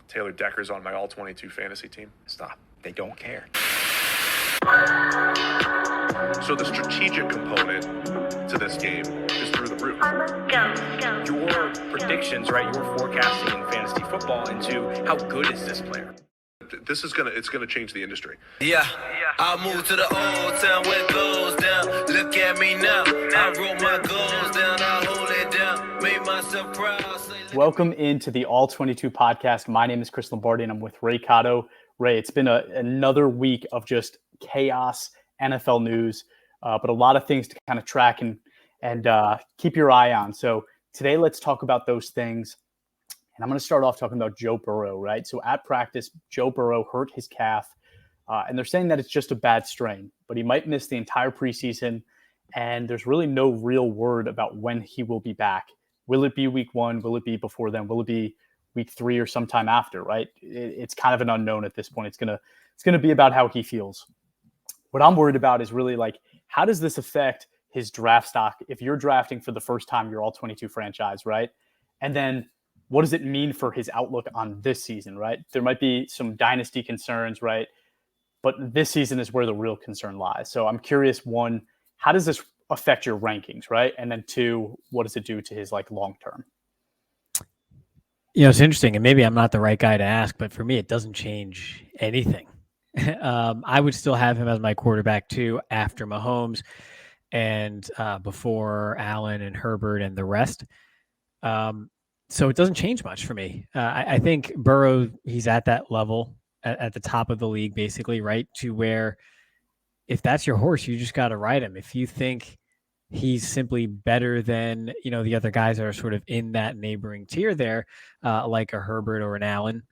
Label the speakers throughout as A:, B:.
A: Taylor Decker's on my all-22 fantasy team.
B: Stop. They don't care.
A: So the strategic component to this game is through the roof.
B: Your predictions, right? Your forecasting in fantasy football into how good is this player?
A: This is it's gonna change the industry.
C: Yeah, I moved to the old town where it goes down. Look at me now. I wrote my goals down. I hold it down. Made myself proud.
D: Welcome into the All 22 podcast. My name is Chris Lombardi, and I'm with Ray Cotto. Ray, it's been another week of just chaos, NFL news, but a lot of things to kind of track and keep your eye on. So today, let's talk about those things. And I'm going to start off talking about Joe Burrow, right? So at practice, Joe Burrow hurt his calf, and they're saying that it's just a bad strain, but he might miss the entire preseason, and there's really no real word about when he will be back. Will it be week 1? Will it be before then? Will it be week 3 or sometime after, right? It's kind of an unknown at this point. It's gonna be about how he feels. What I'm worried about is really like, how does this affect his draft stock if you're drafting for the first time your all-22 franchise, right? And then what does it mean for his outlook on this season, right? There might be some dynasty concerns, right? But this season is where the real concern lies. So I'm curious, 1, how does this affect your rankings, right? And then 2, what does it do to his like long term?
E: You know, it's interesting, and maybe I'm not the right guy to ask, but for me, it doesn't change anything. I would still have him as my quarterback too, after Mahomes and before Allen and Herbert and the rest. So it doesn't change much for me. I think Burrow, he's at that level at the top of the league, basically, right? To where if that's your horse, you just got to ride him. If you think he's simply better than, you know, the other guys that are sort of in that neighboring tier there, like a Herbert or an Allen,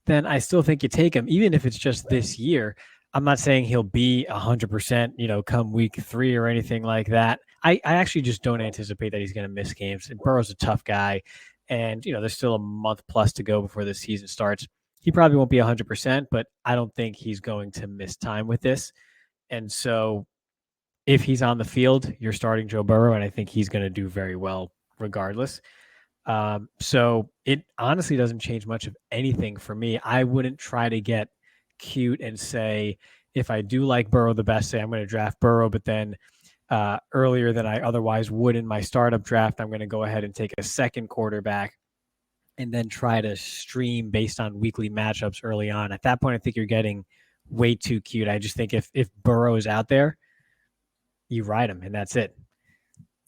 E: then I still think you take him, even if it's just this year. I'm not saying he'll be 100%, you know, come week 3 or anything like that. I actually just don't anticipate that he's going to miss games. And Burrow's a tough guy. And, you know, there's still a month plus to go before the season starts. He probably won't be 100%, but I don't think he's going to miss time with this. And so if he's on the field, you're starting Joe Burrow, and I think he's going to do very well regardless. So it honestly doesn't change much of anything for me. I wouldn't try to get cute and say, if I do like Burrow the best, say I'm going to draft Burrow, but then earlier than I otherwise would in my startup draft, I'm going to go ahead and take a second quarterback and then try to stream based on weekly matchups early on. At that point, I think you're getting way too cute. I just think if Burrow is out there, you ride him, and that's it.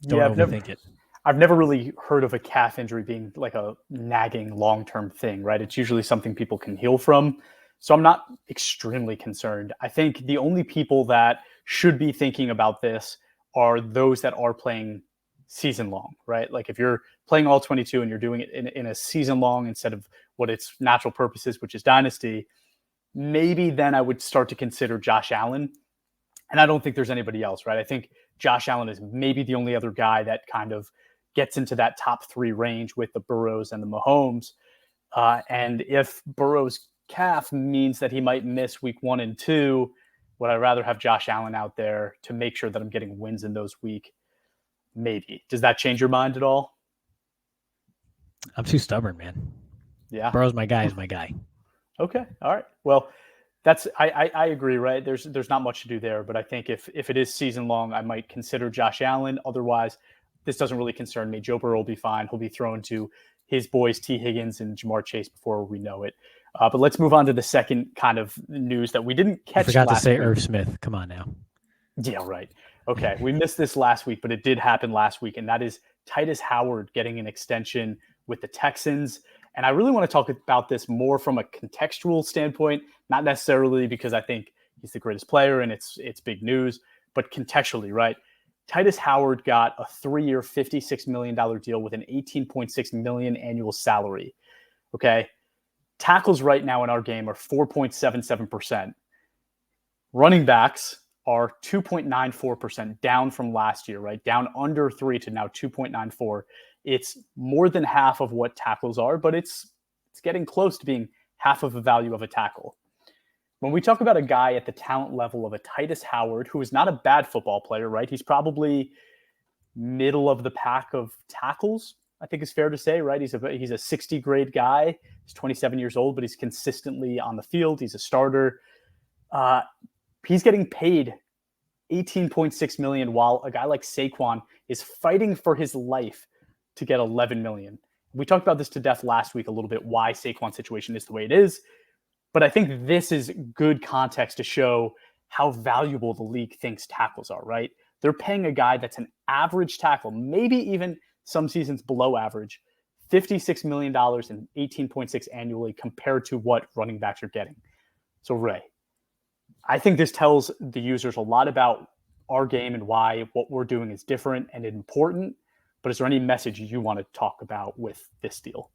E: Don't overthink it.
D: I've never really heard of a calf injury being like a nagging long-term thing, right? It's usually something people can heal from. So I'm not extremely concerned. I think the only people that should be thinking about this are those that are playing season long, right? Like if you're playing all 22 and you're doing it in a season long instead of what its natural purpose is, which is dynasty, maybe then I would start to consider Josh Allen. And I don't think there's anybody else, right? I think Josh Allen is maybe the only other guy that kind of gets into that top 3 range with the Burrows and the Mahomes. And if Burrow's calf means that he might miss week 1 and 2, would I rather have Josh Allen out there to make sure that I'm getting wins in those weeks? Maybe. Does that change your mind at all?
E: I'm too stubborn, man.
D: Yeah.
E: Burrow's my guy is my guy.
D: Okay. All right. Well, I agree, right? There's not much to do there, but I think if it is season long, I might consider Josh Allen. Otherwise, this doesn't really concern me. Joe Burrow will be fine. He'll be thrown to his boys, T. Higgins and Jamar Chase, before we know it. But let's move on to the second kind of news that we didn't catch.
E: I forgot to say
D: week.
E: Irv Smith. Come on now.
D: Yeah, right. Okay. We missed this last week, but it did happen last week. And that is Tytus Howard getting an extension with the Texans. And I really want to talk about this more from a contextual standpoint, not necessarily because I think he's the greatest player and it's big news, but contextually, right? Tytus Howard got a 3-year, $56 million deal with an $18.6 million annual salary. Okay. Tackles right now in our game are 4.77%. Running backs are 2.94%, down from last year, right? Down under 3 to now 2.94. It's more than half of what tackles are, but it's getting close to being half of the value of a tackle. When we talk about a guy at the talent level of a Tytus Howard, who is not a bad football player, right? He's probably middle of the pack of tackles, I think is fair to say, right? He's a 60 grade guy. He's 27 years old, but he's consistently on the field. He's a starter. He's getting paid $18.6 million, while a guy like Saquon is fighting for his life to get $11 million. We talked about this to death last week a little bit, why Saquon's situation is the way it is. But I think this is good context to show how valuable the league thinks tackles are, right? They're paying a guy that's an average tackle, maybe even some seasons below average, $56 million and 18.6 annually compared to what running backs are getting. So Ray, I think this tells the users a lot about our game and why what we're doing is different and important. But is there any message you want to talk about with this deal?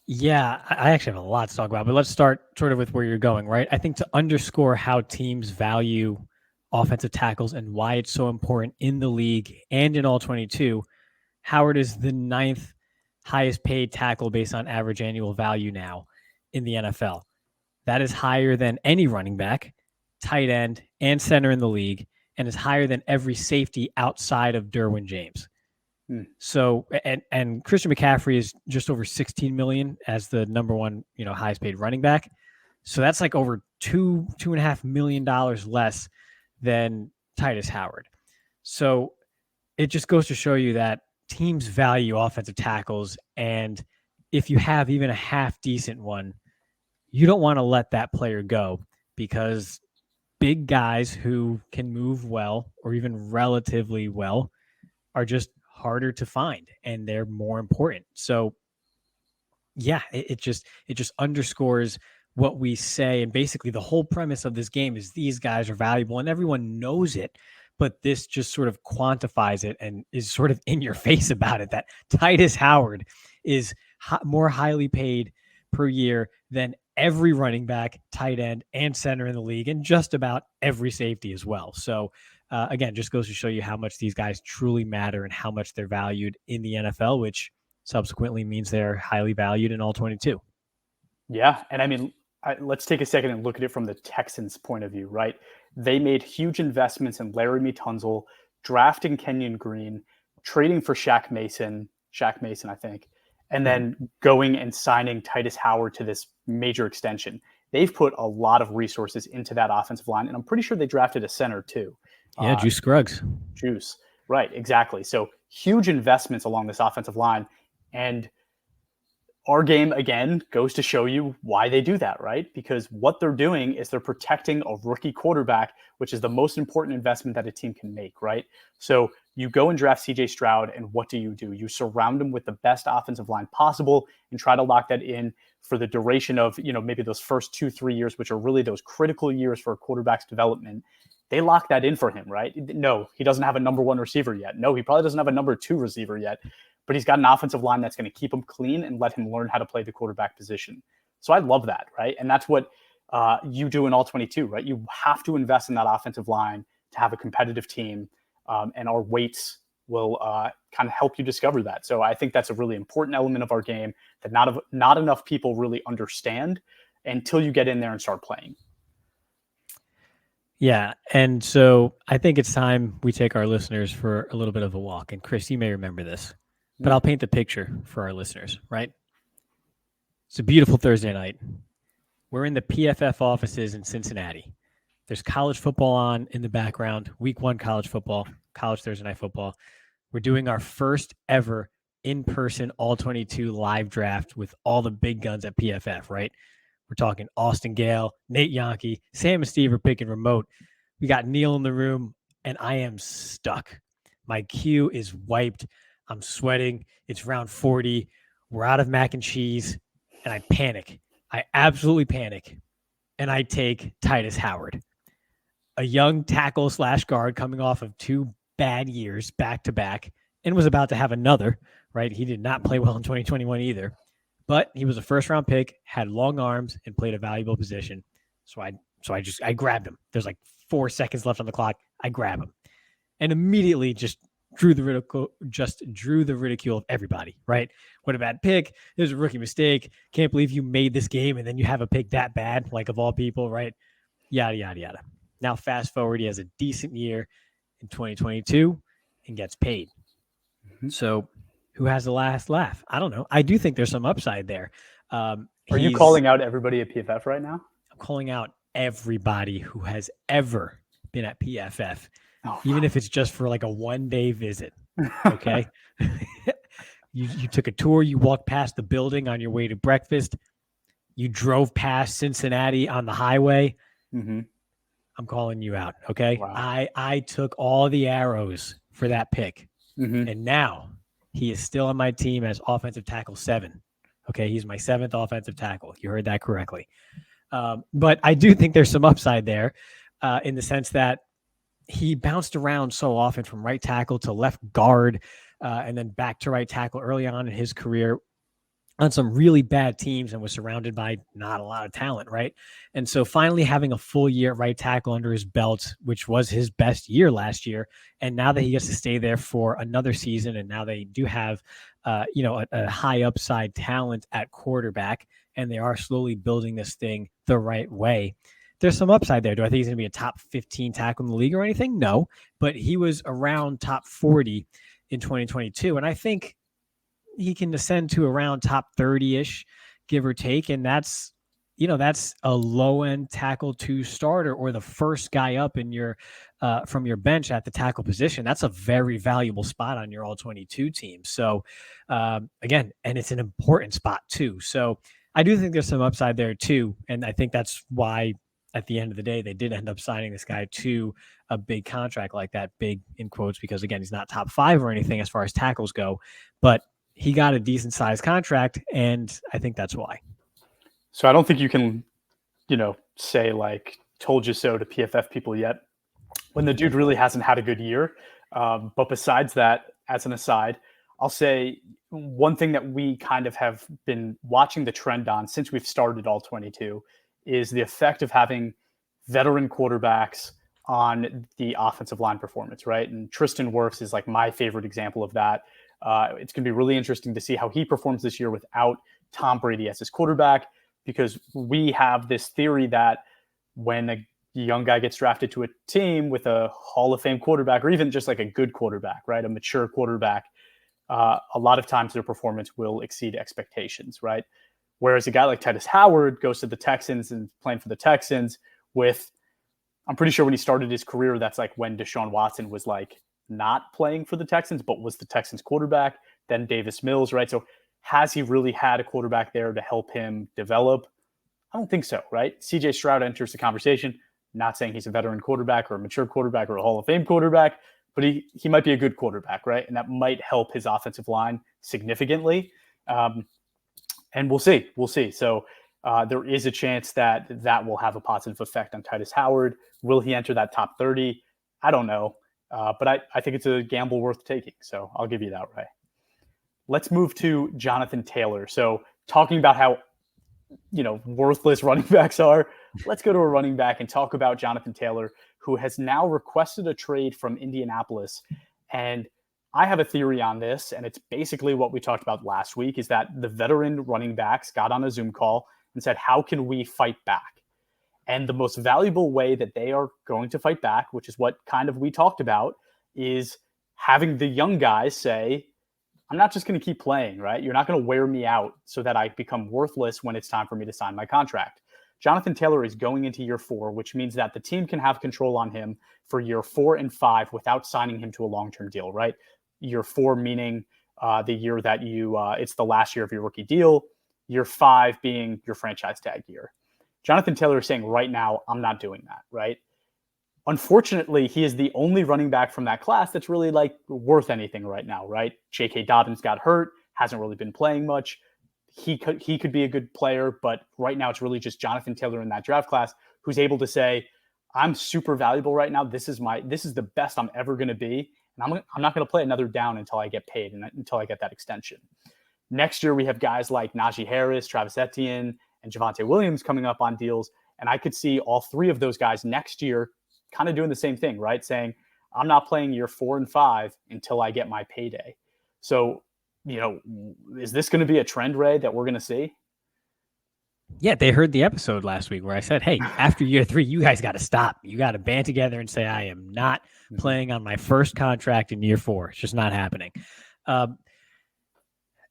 E: Yeah, I actually have a lot to talk about, but let's start sort of with where you're going, right? I think to underscore how teams value offensive tackles and why it's so important in the league and in all 22, Howard is the 9th highest paid tackle based on average annual value now in the NFL. That is higher than any running back, tight end, and center in the league, and is higher than every safety outside of Derwin James. So, and Christian McCaffrey is just over 16 million as the number one, highest paid running back. So that's like over $2.5 million less than Tytus Howard. So it just goes to show you that teams value offensive tackles. And if you have even a half decent one, you don't want to let that player go, because big guys who can move well or even relatively well are just harder to find, and they're more important. So yeah, it just underscores what we say. And basically the whole premise of this game is these guys are valuable and everyone knows it, but this just sort of quantifies it and is sort of in your face about it, that Tytus Howard is more highly paid per year than every running back, tight end, and center in the league, and just about every safety as well. So again, just goes to show you how much these guys truly matter and how much they're valued in the NFL, which subsequently means they're highly valued in all 22.
D: Yeah. And I mean, let's take a second and look at it from the Texans' point of view, right? They made huge investments in Laramie Tunsil, drafting Kenyon Green, trading for Shaq Mason, I think, and then going and signing Tytus Howard to this major extension. They've put a lot of resources into that offensive line, and I'm pretty sure they drafted a center too.
E: Yeah, Juice Scruggs.
D: Juice. Right, exactly. So huge investments along this offensive line. And our game, again, goes to show you why they do that, right? Because what they're doing is they're protecting a rookie quarterback, which is the most important investment that a team can make, right? So you go and draft CJ Stroud, and what do? You surround him with the best offensive line possible and try to lock that in for the duration of, maybe those first 2-3 years, which are really those critical years for a quarterback's development. They lock that in for him, right? No, he doesn't have a number one receiver yet. No, he probably doesn't have a number two receiver yet, but he's got an offensive line that's going to keep him clean and let him learn how to play the quarterback position. So I love that, right? And that's what you do in all 22, right? You have to invest in that offensive line to have a competitive team, and our weights will kind of help you discover that. So I think that's a really important element of our game that not enough people really understand until you get in there and start playing.
E: Yeah, and so I think it's time we take our listeners for a little bit of a walk. And Chris, you may remember this, but I'll paint the picture for our listeners, right? It's a beautiful Thursday night. We're in the PFF offices in Cincinnati. There's college football on in the background, week 1 college football, college Thursday night football. We're doing our first ever in-person all-22 live draft with all the big guns at PFF, right? We're talking Austin Gale, Nate Yonke, Sam and Steve are picking remote. We got Neil in the room, and I am stuck. My queue is wiped. I'm sweating. It's round 40. We're out of mac and cheese, and I panic. I absolutely panic, and I take Tytus Howard, a young tackle / guard coming off of 2 bad years back-to-back, and was about to have another, right? He did not play well in 2021 either. But he was a first-round pick, had long arms, and played a valuable position. So I grabbed him. There's like 4 seconds left on the clock. I grab him, and immediately just drew the ridicule of everybody. Right? What a bad pick! It was a rookie mistake. Can't believe you made this game, and then you have a pick that bad, like of all people, right? Yada yada yada. Now fast forward, he has a decent year in 2022 and gets paid. So who has the last laugh. I don't know. I do think there's some upside there.
D: Are you calling out everybody at PFF right now?
E: I'm calling out everybody who has ever been at PFF,
D: Oh,
E: even if it's just for like a 1-day visit. Okay. You took a tour, you walked past the building on your way to breakfast. You drove past Cincinnati on the highway.
D: Mm-hmm.
E: I'm calling you out. Okay.
D: Wow.
E: I took all the arrows for that pick.
D: Mm-hmm.
E: And now he is still on my team as offensive tackle 7. Okay. He's my 7th offensive tackle. You heard that correctly. But I do think there's some upside there in the sense that he bounced around so often from right tackle to left guard and then back to right tackle early on in his career on some really bad teams and was surrounded by not a lot of talent, right? And so finally having a full year at right tackle under his belt, which was his best year last year, and now that he gets to stay there for another season, and now they do have, a high upside talent at quarterback, and they are slowly building this thing the right way. There's some upside there. Do I think he's going to be a top 15 tackle in the league or anything? No, but he was around top 40 in 2022, and I think he can descend to around top 30-ish, give or take. And that's a low end tackle 2 starter or the first guy up in your from your bench at the tackle position. That's a very valuable spot on your all 22 team. So again, and it's an important spot too. So I do think there's some upside there too. And I think that's why at the end of the day, they did end up signing this guy to a big contract like that, big in quotes, because again, he's not top 5 or anything as far as tackles go, but he got a decent sized contract, and I think that's why.
D: So I don't think you can, say like told you so to PFF people yet when the dude really hasn't had a good year. But besides that, as an aside, I'll say one thing that we kind of have been watching the trend on since we've started all 22 is the effect of having veteran quarterbacks on the offensive line performance, right? And Tristan Wirfs is like my favorite example of that. It's going to be really interesting to see how he performs this year without Tom Brady as his quarterback, because we have this theory that when a young guy gets drafted to a team with a Hall of Fame quarterback, or even just like a good quarterback, right, a mature quarterback, a lot of times their performance will exceed expectations, right? Whereas a guy like Tytus Howard goes to the Texans and playing for the Texans with, I'm pretty sure when he started his career, that's like when Deshaun Watson was like not playing for the Texans, but was the Texans quarterback, then Davis Mills, right? So has he really had a quarterback there to help him develop? I don't think so, right? CJ Stroud enters the conversation, not saying he's a veteran quarterback or a mature quarterback or a Hall of Fame quarterback, but he might be a good quarterback, right? And that might help his offensive line significantly. And we'll see. So there is a chance that will have a positive effect on Tytus Howard. Will he enter that top 30? I don't know. But I think it's a gamble worth taking. So I'll give you that, Ray. Let's move to Jonathan Taylor. So talking about how, worthless running backs are, let's go to a running back and talk about Jonathan Taylor, who has now requested a trade from Indianapolis. And I have a theory on this, and it's basically what we talked about last week, is that the veteran running backs got on a Zoom call and said, how can we fight back? And the most valuable way that they are going to fight back, which is what kind of we talked about, is having the young guys say, I'm not just going to keep playing, right? You're not going to wear me out so that I become worthless when it's time for me to sign my contract. Jonathan Taylor is going into year 4, which means that the team can have control on him for year 4 and 5 without signing him to a long-term deal, right? Year 4 meaning the year that it's the last year of your rookie deal. Year 5 being your franchise tag year. Jonathan Taylor is saying right now, I'm not doing that, right? Unfortunately, he is the only running back from that class that's really like worth anything right now, right? J.K. Dobbins got hurt, hasn't really been playing much. He could be a good player, but right now it's really just Jonathan Taylor in that draft class who's able to say, I'm super valuable right now. This is the best I'm ever going to be. And I'm not going to play another down until I get paid and until I get that extension. Next year, we have guys like Najee Harris, Travis Etienne, and Javonte Williams coming up on deals. And I could see all 3 of those guys next year kind of doing the same thing, right? Saying, I'm not playing year 4 and 5 until I get my payday. So, is this going to be a trend, Ray, that we're going to see?
E: Yeah, they heard the episode last week where I said, hey, after year 3, you guys got to stop. You got to band together and say, I am not playing on my first contract in year 4. It's just not happening.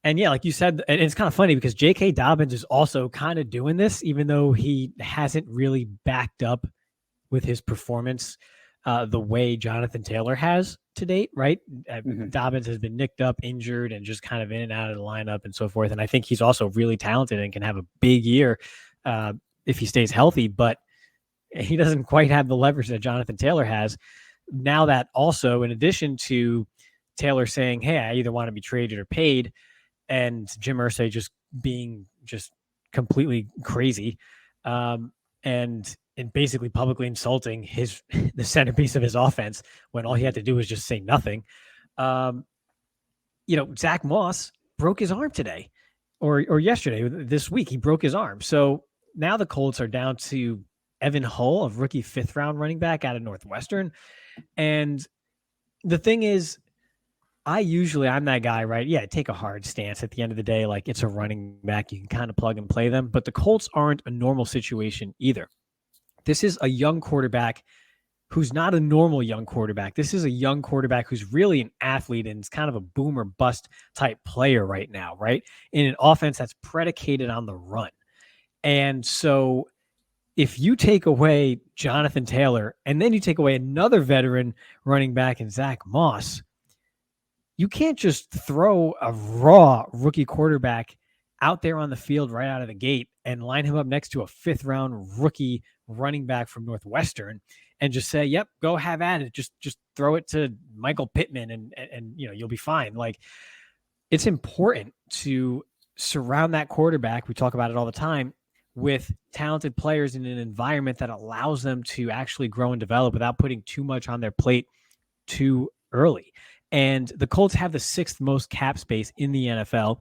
E: And yeah, like you said, and it's kind of funny because J.K. Dobbins is also kind of doing this, even though he hasn't really backed up with his performance the way Jonathan Taylor has to date, right? Dobbins has been nicked up, injured, and just kind of in and out of the lineup and so forth. And I think he's also really talented and can have a big year if he stays healthy, but he doesn't quite have the leverage that Jonathan Taylor has. Now that also, in addition to Taylor saying, hey, I either want to be traded or paid, and Jim Irsay just being just completely crazy, and basically publicly insulting the centerpiece of his offense when all he had to do was just say nothing. Zach Moss broke his arm today or yesterday, this week, he broke his arm. So now the Colts are down to Evan Hull, a rookie 5th round running back out of Northwestern. And the thing is, I'm that guy, right? Yeah, take a hard stance at the end of the day. Like, it's a running back. You can kind of plug and play them, but the Colts aren't a normal situation either. This is a young quarterback who's not a normal young quarterback. This is a young quarterback who's really an athlete and is kind of a boom or bust type player right now, right? In an offense that's predicated on the run. And so if you take away Jonathan Taylor and then you take away another veteran running back in Zach Moss, you can't just throw a raw rookie quarterback out there on the field right out of the gate and line him up next to a 5th round rookie running back from Northwestern and just say, yep, go have at it. Just throw it to Michael Pittman and you'll be fine. Like, it's important to surround that quarterback. We talk about it all the time, with talented players in an environment that allows them to actually grow and develop without putting too much on their plate too early. And the Colts have the 6th most cap space in the NFL,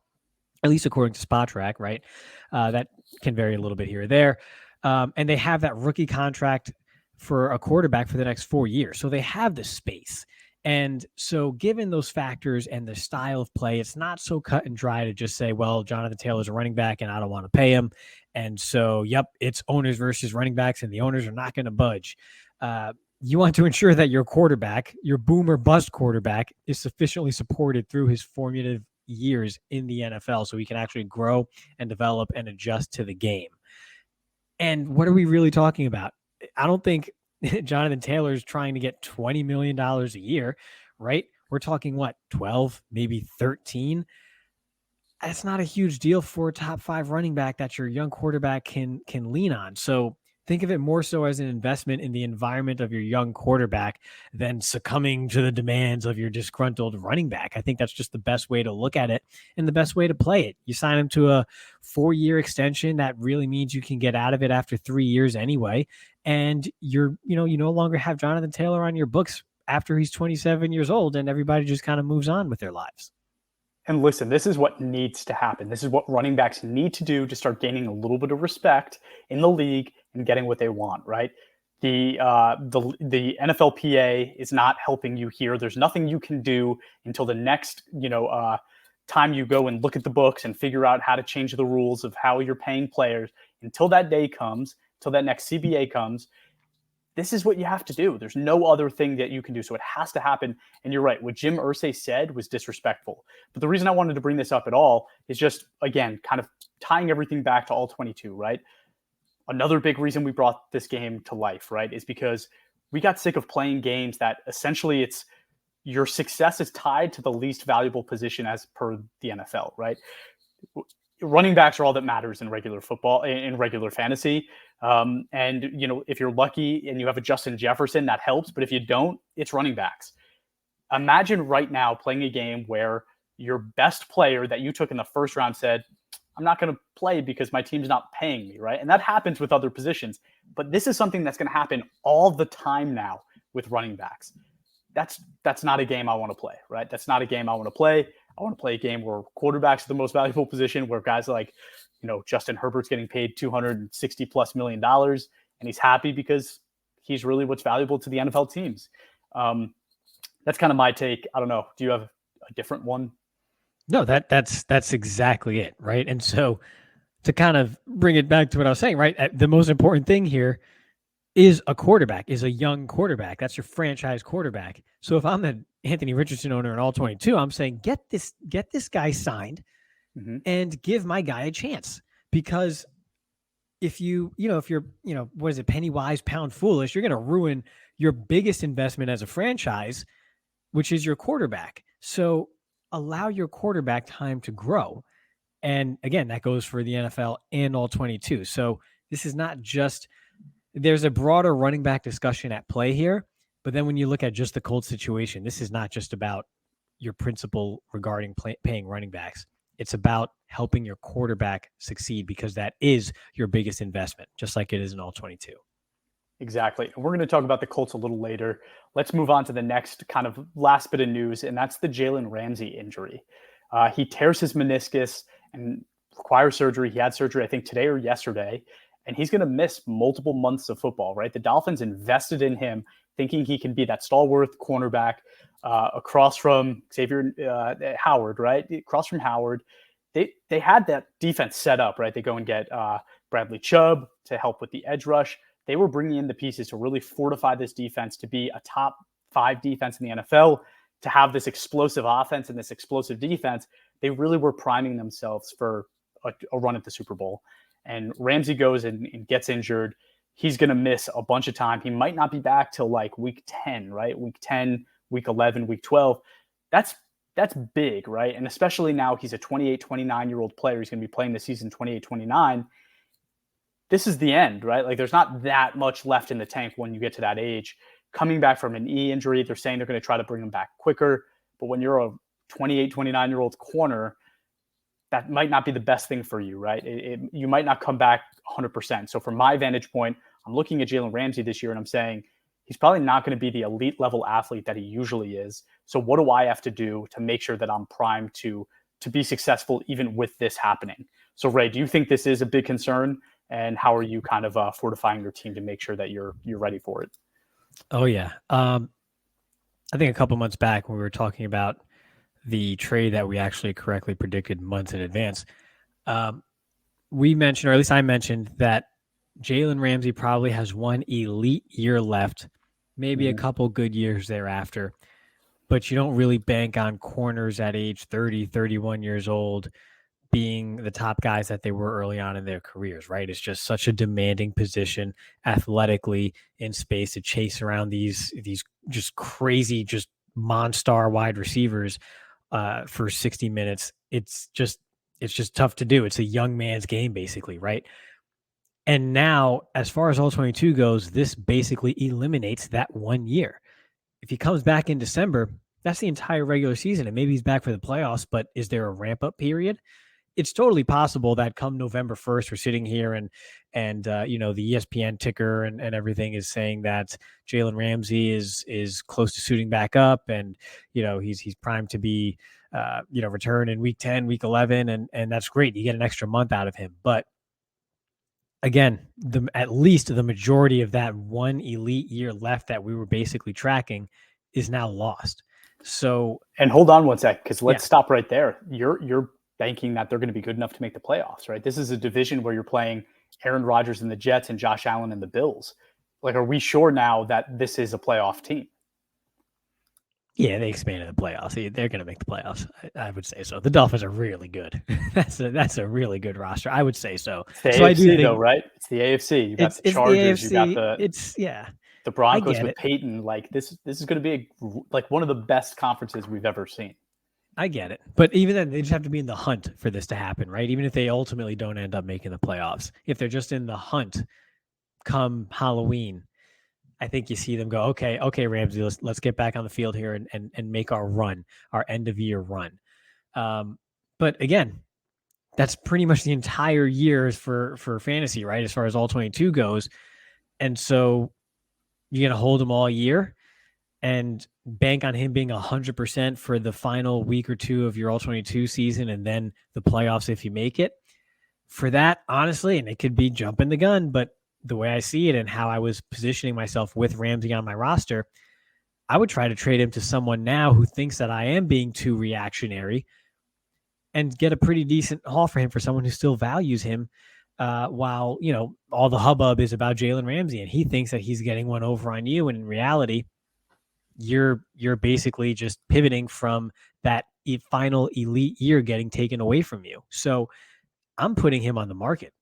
E: at least according to SpotTrack, right? That can vary a little bit here or there. And they have that rookie contract for a quarterback for the next 4 years. So they have the space. And so given those factors and the style of play, it's not so cut and dry to just say, well, Jonathan Taylor's a running back and I don't want to pay him. And so, yep, it's owners versus running backs and the owners are not going to budge. You want to ensure that your quarterback, your boom or bust quarterback, is sufficiently supported through his formative years in the NFL so he can actually grow and develop and adjust to the game. And what are we really talking about? I don't think Jonathan Taylor is trying to get $20 million a year, right? We're talking 12, maybe 13. That's not a huge deal for a top 5 running back that your young quarterback can lean on. So think of it more so as an investment in the environment of your young quarterback than succumbing to the demands of your disgruntled running back. I think that's just the best way to look at it and the best way to play it. You sign him to a 4-year extension. That really means you can get out of it after 3 years anyway. And you no longer have Jonathan Taylor on your books after he's 27 years old and everybody just kind of moves on with their lives.
D: And listen, this is what needs to happen. This is what running backs need to do to start gaining a little bit of respect in the league and getting what they want, right? The NFLPA is not helping you here. There's nothing you can do until the next, time you go and look at the books and figure out how to change the rules of how you're paying players. Until that day comes, until that next CBA comes, this is what you have to do. There's no other thing that you can do. So it has to happen. And you're right. What Jim Irsay said was disrespectful. But the reason I wanted to bring this up at all is just, again, kind of tying everything back to all 22, right? Another big reason we brought this game to life, right, is because we got sick of playing games that essentially it's your success is tied to the least valuable position as per the NFL, right? Running backs are all that matters in regular football, in regular fantasy. And, if you're lucky and you have a Justin Jefferson, that helps. But if you don't, it's running backs. Imagine right now playing a game where your best player that you took in the first round said, I'm not going to play because my team's not paying me, right? And that happens with other positions. But this is something that's going to happen all the time now with running backs. That's not a game I want to play, right? That's not a game I want to play. I want to play a game where quarterbacks are the most valuable position, where guys like, Justin Herbert's getting paid $260+ million, and he's happy because he's really what's valuable to the NFL teams. That's kind of my take. I don't know. Do you have a different one?
E: No, that's exactly it, right? And so to kind of bring it back to what I was saying, right? The most important thing here is a young quarterback. That's your franchise quarterback. So if I'm the Anthony Richardson owner in all 22, I'm saying get this guy signed, and give my guy a chance. Because if you're, what is it, penny wise, pound foolish, you're going to ruin your biggest investment as a franchise, which is your quarterback. So allow your quarterback time to grow. And again, that goes for the NFL and all 22. So this is not just, there's a broader running back discussion at play here. But then when you look at just the Colts situation, this is not just about your principle regarding paying running backs. It's about helping your quarterback succeed, because that is your biggest investment, just like it is in all 22.
D: Exactly. We're going to talk about the Colts a little later. Let's move on to the next kind of last bit of news, and that's the Jalen Ramsey injury. He tears his meniscus and requires surgery. He had surgery, I think, today or yesterday, and he's going to miss multiple months of football, right? The Dolphins invested in him thinking he can be that stalwart cornerback across from Xavier Howard, right? Across from Howard. They had that defense set up, right? They go and get Bradley Chubb to help with the edge rush. They were bringing in the pieces to really fortify this defense to be a top 5 defense in the NFL, to have this explosive offense and this explosive defense. They really were priming themselves for a run at the Super Bowl. And Ramsey goes and gets injured. He's going to miss a bunch of time. He might not be back till like week 10, right? Week 10, week 11, week 12. That's big, right? And especially now he's a 28, 29-year-old player. He's going to be playing the season 28, 29. This is the end, right? Like there's not that much left in the tank when you get to that age. Coming back from an knee injury, they're saying they're going to try to bring him back quicker. But when you're a 28, 29-year-old corner, that might not be the best thing for you, right? You might not come back 100%. So from my vantage point, I'm looking at Jalen Ramsey this year and I'm saying he's probably not going to be the elite level athlete that he usually is. So what do I have to do to make sure that I'm primed to be successful even with this happening? So Ray, do you think this is a big concern? And how are you kind of fortifying your team to make sure that you're ready for it?
E: Oh, yeah. I think a couple months back when we were talking about the trade that we actually correctly predicted months in advance, we mentioned, or at least I mentioned, that Jalen Ramsey probably has one elite year left, maybe a couple good years thereafter, but you don't really bank on corners at age 30, 31 years old being the top guys that they were early on in their careers, right? It's just such a demanding position athletically in space to chase around these just crazy, just monster wide receivers for 60 minutes. It's just tough to do. It's a young man's game, basically, right? And now, as far as all 22 goes, this basically eliminates that 1 year. If he comes back in December, that's the entire regular season, and maybe he's back for the playoffs, but is there a ramp-up period? It's totally possible that come November 1st, we're sitting here and the ESPN ticker and everything is saying that Jalen Ramsey is close to suiting back up, and he's primed to be return in week 10, week 11, and that's great. You get an extra month out of him, but again, at least the majority of that one elite year left that we were basically tracking is now lost. So,
D: and hold on one sec, because let's stop right there. You're banking that they're going to be good enough to make the playoffs, right? This is a division where you're playing Aaron Rodgers and the Jets and Josh Allen and the Bills. Like, are we sure now that this is a playoff team?
E: Yeah, they expanded the playoffs. They're going to make the playoffs. I would say so. The Dolphins are really good. That's a really good roster. I would say so.
D: It's the AFC, though, right? It's the AFC. You got the Chargers. You got the Broncos with Peyton. Like this is going to be one of the best conferences we've ever seen.
E: I get it. But even then, they just have to be in the hunt for this to happen, right? Even if they ultimately don't end up making the playoffs. If they're just in the hunt come Halloween, I think you see them go, okay, Ramsey, let's get back on the field here and make our run, our end-of-year run. But again, that's pretty much the entire year for fantasy, right, as far as all 22 goes. And so you're going to hold him all year and bank on him being 100% for the final week or two of your all-22 season and then the playoffs if you make it. For that, honestly, and it could be jumping the gun, but the way I see it and how I was positioning myself with Ramsey on my roster, I would try to trade him to someone now who thinks that I am being too reactionary and get a pretty decent haul for him for someone who still values him while, all the hubbub is about Jalen Ramsey and he thinks that he's getting one over on you. And in reality, you're basically just pivoting from that final elite year getting taken away from you. So I'm putting him on the market.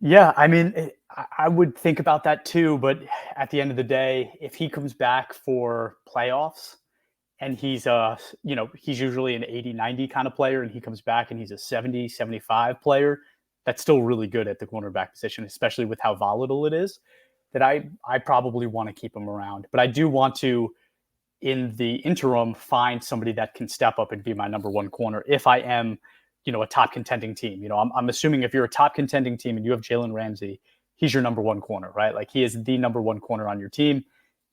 D: Yeah, I mean, I would think about that too. But at the end of the day, if he comes back for playoffs and he's he's usually an 80-90 kind of player, and he comes back and he's a 70-75 player, that's still really good at the cornerback position, especially with how volatile it is, that I probably want to keep him around. But I do want to, in the interim, find somebody that can step up and be my number one corner if I am, a top contending team. I'm assuming if you're a top contending team and you have Jalen Ramsey, he's your number one corner, right? Like, he is the number one corner on your team.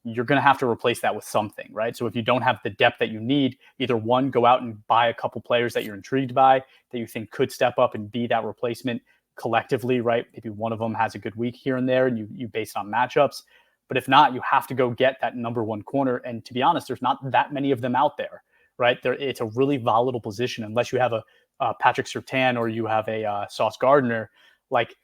D: You're going to have to replace that with something, right? So if you don't have the depth that you need, either one, go out and buy a couple players that you're intrigued by, that you think could step up and be that replacement collectively, right? Maybe one of them has a good week here and there, and you base it on matchups. But if not, you have to go get that number one corner. And to be honest, there's not that many of them out there, right? It's a really volatile position unless you have a Patrick Surtain or you have a Sauce Gardner. Like,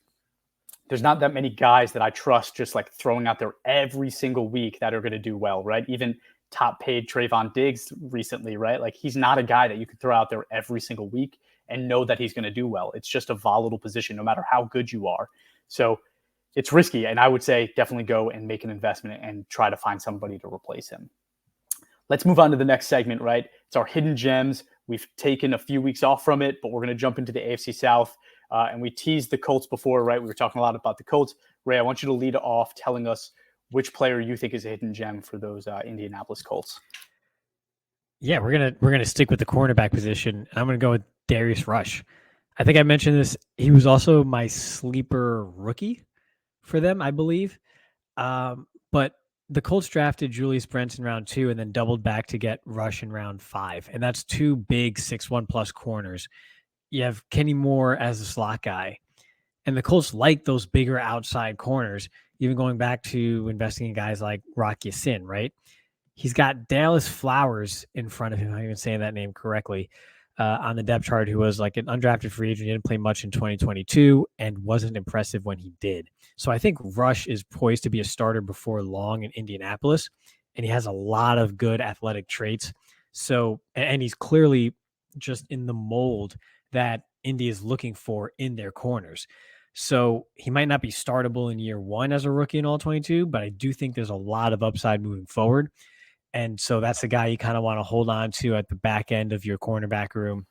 D: there's not that many guys that I trust just like throwing out there every single week that are going to do well, right? Even top paid Trayvon Diggs recently, right? Like, he's not a guy that you could throw out there every single week and know that he's going to do well. It's just a volatile position, no matter how good you are. So it's risky. And I would say definitely go and make an investment and try to find somebody to replace him. Let's move on to the next segment, right? It's our hidden gems. We've taken a few weeks off from it, but we're going to jump into the AFC South. And we teased the Colts before, right? We were talking a lot about the Colts. Ray, I want you to lead off telling us which player you think is a hidden gem for those Indianapolis Colts.
E: Yeah, we're gonna stick with the cornerback position, and I'm gonna go with Darius Rush. I think I mentioned this. He was also my sleeper rookie for them, I believe. But the Colts drafted Julius Brents in round 2 and then doubled back to get Rush in round 5. And that's two big 6'1 plus corners. You have Kenny Moore as a slot guy. And the Colts like those bigger outside corners, even going back to investing in guys like Rock Ya-Sin, right? He's got Dallas Flowers in front of him. I'm even saying that name correctly. On the depth chart, who was like an undrafted free agent. He didn't play much in 2022 and wasn't impressive when he did. So I think Rush is poised to be a starter before long in Indianapolis, and he has a lot of good athletic traits. So, and he's clearly just in the mold that Indy is looking for in their corners. So he might not be startable in year 1 as a rookie in all 22, but I do think there's a lot of upside moving forward. And so that's the guy you kind of want to hold on to at the back end of your cornerback room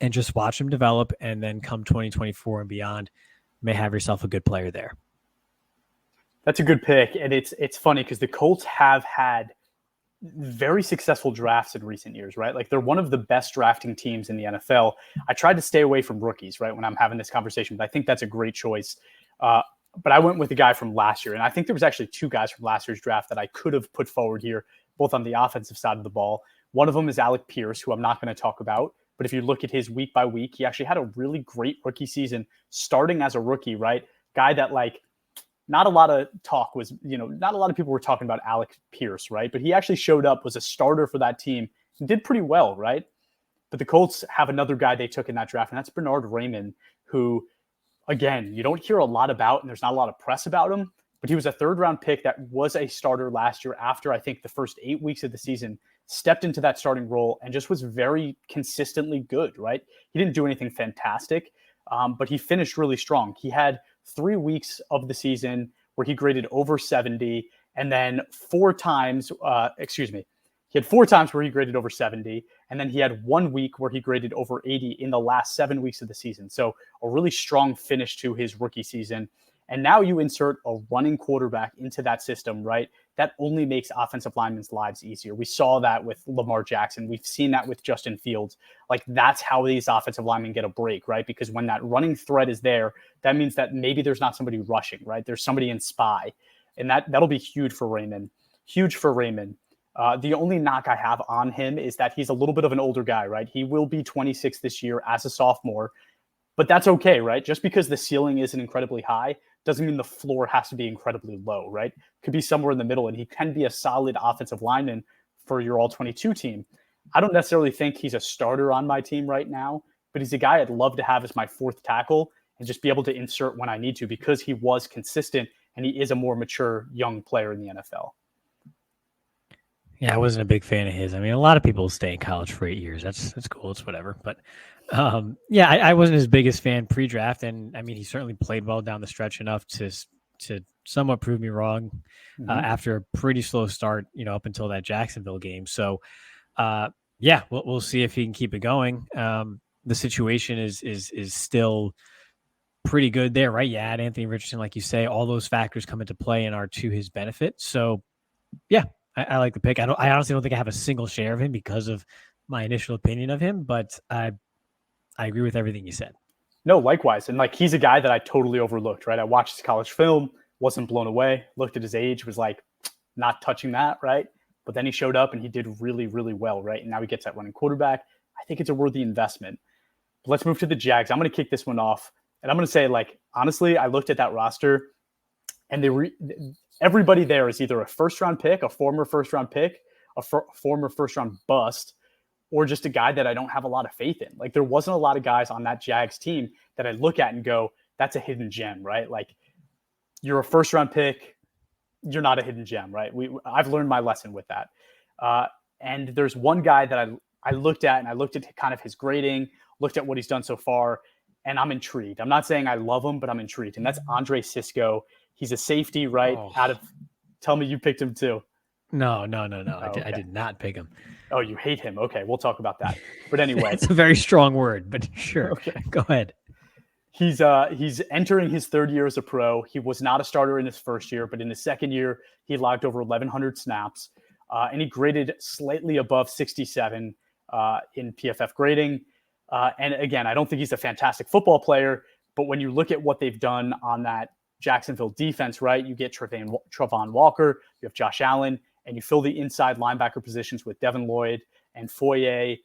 E: and just watch him develop. And then come 2024 and beyond, may have yourself a good player there.
D: That's a good pick. And it's funny because the Colts have had very successful drafts in recent years, right? Like, they're one of the best drafting teams in the NFL. I tried to stay away from rookies, right, when I'm having this conversation, but I think that's a great choice. But I went with the guy from last year. And I think there was actually 2 guys from last year's draft that I could have put forward here, both on the offensive side of the ball. One of them is Alec Pierce, who I'm not going to talk about. But if you look at his week by week, he actually had a really great rookie season starting as a rookie, right? Guy that, like, not a lot of talk was, not a lot of people were talking about Alec Pierce, right? But he actually showed up, was a starter for that team, and did pretty well, right? But the Colts have another guy they took in that draft, and that's Bernard Raymond, who, again, you don't hear a lot about, and there's not a lot of press about him, but he was a 3rd-round pick that was a starter last year after, I think, the first 8 weeks of the season, stepped into that starting role and just was very consistently good, right? He didn't do anything fantastic, but he finished really strong. He had 3 weeks of the season where he graded over 70, and then 4 times, he had 4 times where he graded over 70, and then he had 1 week where he graded over 80 in the last 7 weeks of the season. So a really strong finish to his rookie season. And now you insert a running quarterback into that system, right? That only makes offensive linemen's lives easier. We saw that with Lamar Jackson. We've seen that with Justin Fields. Like, that's how these offensive linemen get a break, right? Because when that running threat is there, that means that maybe there's not somebody rushing, right? There's somebody in spy. And that'll be huge for Raymond. Huge for Raymond. The only knock I have on him is that he's a little bit of an older guy, right? He will be 26 this year as a sophomore, but that's okay, right? Just because the ceiling isn't incredibly high doesn't mean the floor has to be incredibly low, right? Could be somewhere in the middle, and he can be a solid offensive lineman for your all-22 team. I don't necessarily think he's a starter on my team right now, but he's a guy I'd love to have as my 4th tackle and just be able to insert when I need to, because he was consistent and he is a more mature young player in the NFL.
E: Yeah, I wasn't a big fan of his. I mean, a lot of people stay in college for 8 years. That's cool. It's whatever. But yeah, I wasn't his biggest fan pre-draft, and I mean, he certainly played well down the stretch enough to somewhat prove me wrong after a pretty slow start, up until that Jacksonville game. So, yeah, we'll see if he can keep it going. The situation is still pretty good there, right? You add Anthony Richardson, like you say, all those factors come into play and are to his benefit. So, yeah, I like the pick. I honestly don't think I have a single share of him because of my initial opinion of him, but I agree with everything you said.
D: No, likewise. And like, he's a guy that I totally overlooked, right? I watched his college film, wasn't blown away, looked at his age, was like, not touching that, right? But then he showed up and he did really, really well, right? And now he gets that running quarterback. I think it's a worthy investment. But let's move to the Jags. I'm going to kick this one off. And I'm going to say, like, honestly, I looked at that roster and everybody there is either a first-round pick, a former first-round pick, a former first-round bust, or just a guy that I don't have a lot of faith in. Like, there wasn't a lot of guys on that Jags team that I look at and go, that's a hidden gem, right? Like, you're a first-round pick, you're not a hidden gem, right? I've learned my lesson with that. And there's one guy that I looked at, and I looked at kind of his grading, looked at what he's done so far, and I'm intrigued. I'm not saying I love him, but I'm intrigued. And that's Andre Cisco. He's a safety, right? Tell me you picked him too.
E: No.
D: Okay.
E: I did not pick him.
D: Oh, you hate him. Okay, we'll talk about that. But anyway.
E: It's a very strong word, but sure. Okay. Go ahead.
D: He's entering his third year as a pro. He was not a starter in his first year, but in his second year, he logged over 1,100 snaps, and he graded slightly above 67 in PFF grading. And again, I don't think he's a fantastic football player, but when you look at what they've done on that Jacksonville defense, right, you get Travon Walker, you have Josh Allen, and you fill the inside linebacker positions with Devin Lloyd and Foye.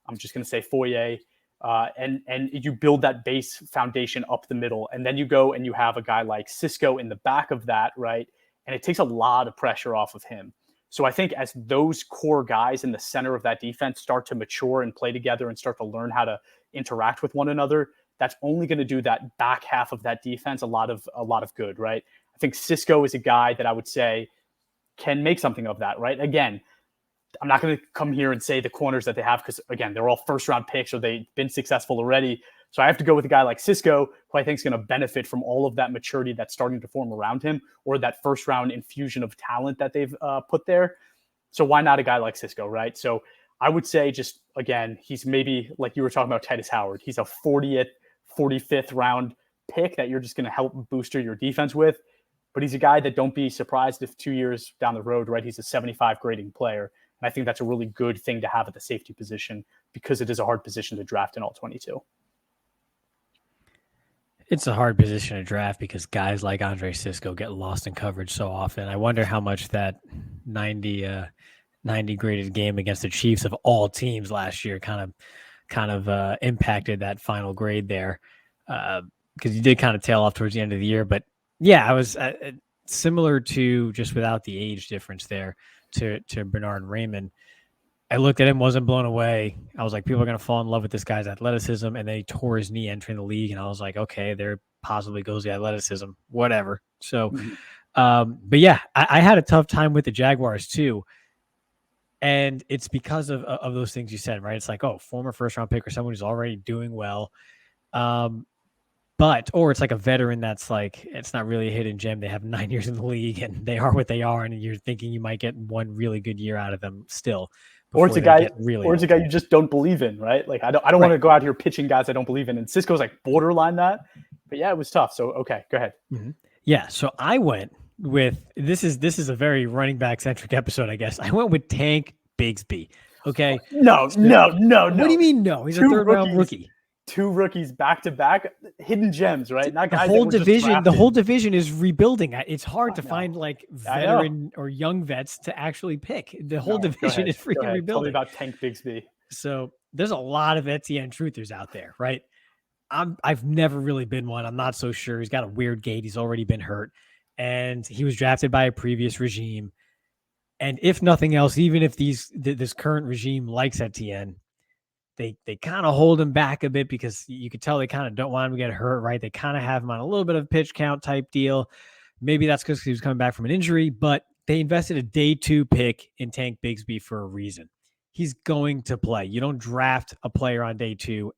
D: I'm just going to say Foye. And you build that base foundation up the middle. And then you go and you have a guy like Cisco in the back of that, right? And it takes a lot of pressure off of him. So I think as those core guys in the center of that defense start to mature and play together and start to learn how to interact with one another, that's only going to do that back half of that defense a lot of good, right? I think Cisco is a guy that I would say can make something of that, right? Again, I'm not going to come here and say the corners that they have because, again, they're all first-round picks or they've been successful already. So I have to go with a guy like Cisco, who I think is going to benefit from all of that maturity that's starting to form around him or that first-round infusion of talent that they've put there. So why not a guy like Cisco, right? So I would say just, again, he's maybe, like you were talking about Tytus Howard, he's a 40th, 45th round pick that you're just going to help booster your defense with. But he's a guy that don't be surprised if 2 years down the road, right, he's a 75 grading player. And I think that's a really good thing to have at the safety position because it is a hard position to draft in all 22.
E: It's a hard position to draft because guys like Andre Cisco get lost in coverage so often. I wonder how much that 90 graded game against the Chiefs of all teams last year kind of impacted that final grade there because he did kind of tail off towards the end of the year. But yeah, I was similar to just without the age difference there to Bernard Raymond. I looked at him, wasn't blown away. I was like, people are going to fall in love with this guy's athleticism. And then he tore his knee entering the league. And I was like, okay, there possibly goes the athleticism, whatever. So, but yeah, I had a tough time with the Jaguars too. And it's because of those things you said, right? It's like, oh, former first round pick or someone who's already doing well. Or it's like a veteran that's like, it's not really a hidden gem. They have 9 years in the league and they are what they are. And you're thinking you might get one really good year out of them still.
D: Or it's a guy you just don't believe in, right? Like I don't want to go out here pitching guys I don't believe in. And Cisco's like borderline that. But yeah, it was tough. So okay, go ahead.
E: Mm-hmm. Yeah. So I went with this is a very running back centric episode, I guess. I went with Tank Bigsby. Okay.
D: No. What
E: do you mean no? He's a third round rookie.
D: Two rookies back to back, hidden gems, right? Not guys.
E: The whole division is rebuilding. It's hard to find like veteran or young vets to actually pick. The whole division is freaking rebuilding.
D: Tell me about Tank Bigsby.
E: So there's a lot of Etienne truthers out there, right? I've never really been one. I'm not so sure. He's got a weird gait. He's already been hurt, and he was drafted by a previous regime. And if nothing else, even if this current regime likes Etienne, they kind of hold him back a bit because you could tell they kind of don't want him to get hurt, right? They kind of have him on a little bit of pitch count type deal. Maybe that's because he was coming back from an injury, but they invested a day 2 pick in Tank Bigsby for a reason. He's going to play. You don't draft a player on day 2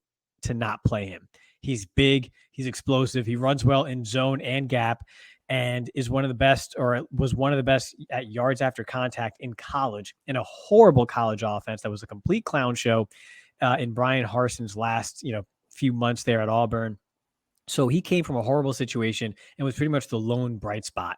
E: to not play him. He's big. He's explosive. He runs well in zone and gap and is one of the best, or was one of the best at yards after contact in college, in a horrible college offense that was a complete clown show in Brian Harson's last, few months there at Auburn. So he came from a horrible situation and was pretty much the lone bright spot.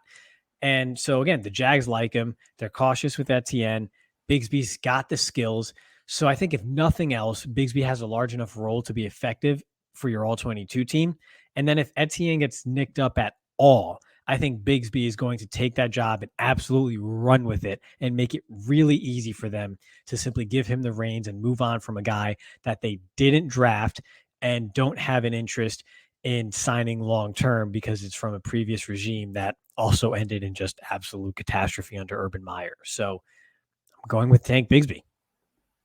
E: And so again, the Jags like him. They're cautious with Etienne. Bigsby's got the skills. So I think if nothing else, Bigsby has a large enough role to be effective for your all-22 team. And then if Etienne gets nicked up at all, I think Bigsby is going to take that job and absolutely run with it and make it really easy for them to simply give him the reins and move on from a guy that they didn't draft and don't have an interest in signing long-term because it's from a previous regime that also ended in just absolute catastrophe under Urban Meyer. So I'm going with Tank Bigsby.